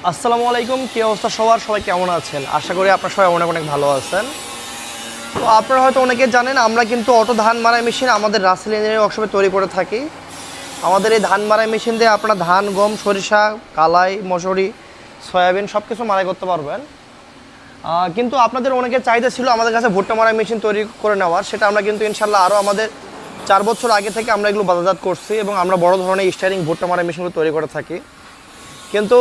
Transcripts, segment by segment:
আসসালামু আলাইকুম, কি অবস্থা সবার? সবাই কেমন আছেন? আশা করি আপনারা সবাই অনেক অনেক ভালো আছেন। তো আপনারা হয়তো অনেকে জানেন, আমরা কিন্তু অটো ধান মারাই মেশিন আমাদের রাসেল ইঞ্জিনিয়ারিং ওয়ার্কশপে তৈরি করে থাকি। আমাদের এই ধান মারাই মেশিন দিয়ে আপনারা ধান, গম, সরিষা, কালাই, মসুরি, সয়াবিন সব কিছু মারাই করতে পারবেন। কিন্তু আপনাদের অনেকের চাহিদা ছিল আমাদের কাছে ভুট্টা মারাই মেশিন তৈরি করে নেওয়ার। সেটা আমরা কিন্তু ইনশাল্লাহ আরও আমাদের 4 বছর আগে থেকে আমরা এগুলো বাজারজাত করছি এবং আমরা বড় ধরনের স্টারিং ভুট্টা মারাই মেশিনগুলো তৈরি করে থাকি। কিন্তু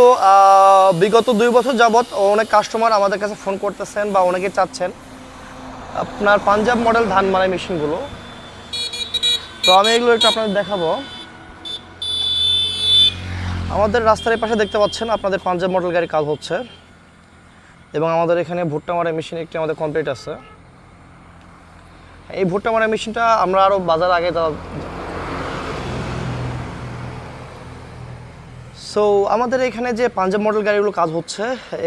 বিগত 2 বছর যাবৎ অনেক কাস্টমার আমাদের কাছে ফোন করতেছেন বা অনেকে চাচ্ছেন আপনার পাঞ্জাব মডেল ধান মারাই মেশিনগুলো। তো আমি এগুলো একটু আপনাদের দেখাবো। আমাদের রাস্তার পাশে দেখতে পাচ্ছেন আপনাদের পাঞ্জাব মডেল গাড়ি কাজ হচ্ছে এবং আমাদের এখানে ভুট্টা মারাই মেশিন একটি আমাদের কমপ্লিট আছে। এই ভুট্টা মারাই মেশিনটা আমরা আরও বাজার আগে সো আমাদের এখানে যে পাঞ্জাব মডেল গাড়িগুলো কাজ হচ্ছে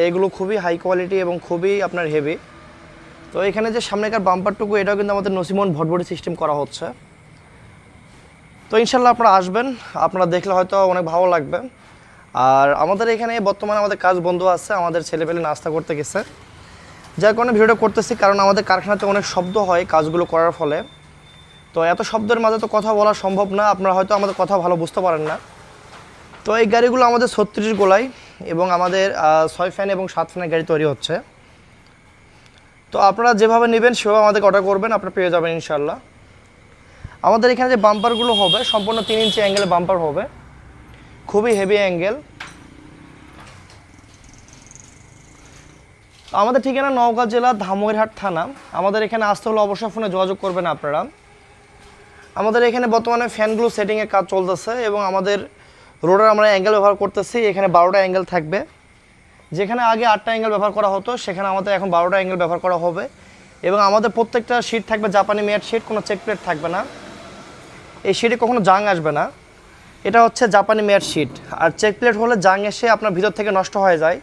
এগুলো খুবই হাই কোয়ালিটি এবং খুবই আপনার হেভি। তো এখানে যে সামনেকার বাম্পারটুকু এটাও কিন্তু আমাদের নসিমন ভটভটি সিস্টেম করা হচ্ছে। তো ইনশাল্লাহ আপনারা আসবেন, আপনারা দেখলে হয়তো অনেক ভালো লাগবে। আর আমাদের এখানে বর্তমানে আমাদের কাজ বন্ধ আছে, আমাদের ছেলেপেলে নাস্তা করতে গেছে, যার কারণে ভিডিওটা করতেছি। কারণ আমাদের কারখানাতে অনেক শব্দ হয় কাজগুলো করার ফলে। তো এত শব্দের মাঝে তো কথা বলা সম্ভব না, আপনারা হয়তো আমাদের কথা ভালো বুঝতে পারেন না। তো এই গাড়িগুলো আমাদের 36 গোলাই এবং আমাদের 6 ফ্যান এবং 7 ফ্যানের গাড়ি তৈরি হচ্ছে। তো আপনারা যেভাবে নেবেন সেভাবে আমাদেরকে অর্ডার করবেন, আপনারা পেয়ে যাবেন ইনশাল্লাহ। আমাদের এখানে যে বাম্পারগুলো হবে সম্পূর্ণ 3 ইঞ্চি অ্যাঙ্গেলে বাম্পার হবে, খুবই হেভি অ্যাঙ্গেল। আমাদের ঠিকানা নওগাঁ জেলা ধামইরহাট থানা। আমাদের এখানে আসতে হলে অবশ্যই ফোনে যোগাযোগ করবেন আপনারা। আমাদের এখানে বর্তমানে ফ্যানগুলো সেটিংয়ের কাজ চলতেছে এবং আমাদের রোডার আমরা অ্যাঙ্গেল ব্যবহার করতেছি। এখানে 12টা অ্যাঙ্গেল থাকবে, যেখানে আগে 8টা অ্যাঙ্গেল ব্যবহার করা হতো সেখানে আমাদের এখন 12টা অ্যাঙ্গেল ব্যবহার করা হবে। এবং আমাদের প্রত্যেকটা শিট থাকবে জাপানি ম্যাট শিট, কোনো চেক প্লেট থাকবে না। এই শিটে কখনো জাং আসবে না, এটা হচ্ছে জাপানি ম্যাট শিট। আর চেক প্লেট হলে জাং এসে আপনার ভিতর থেকে নষ্ট হয়ে যায়,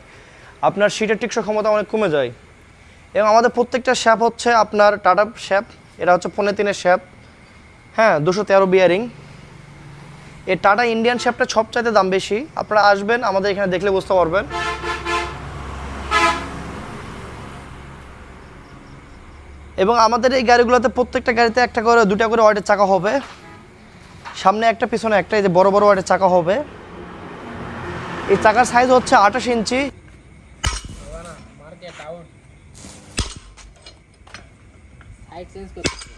আপনার শিটের টিকসই ক্ষমতা অনেক কমে যায়। এবং আমাদের প্রত্যেকটা শ্যাপ হচ্ছে আপনার টাটা শ্যাপ, এটা হচ্ছে 3.5 শ্যাপ, হ্যাঁ 213 বিয়ারিং। এই টাটা ইন্ডিয়ান শ্যাপটা সবচাইতে দাম বেশি। আপনারা আসবেন, আমাদের এখানে দেখলে বুঝতে পারবেন। এবং আমাদের এই গাড়িগুলোতে প্রত্যেকটা গাড়িতে একটা করে 2টা করে ওয়াটের চাকা হবে, সামনে একটা পিছনে একটা, এই যে বড় বড় ওয়াটের চাকা হবে। এই চাকার সাইজ হচ্ছে 28 ইঞ্চি। সাইড চেঞ্জ করতে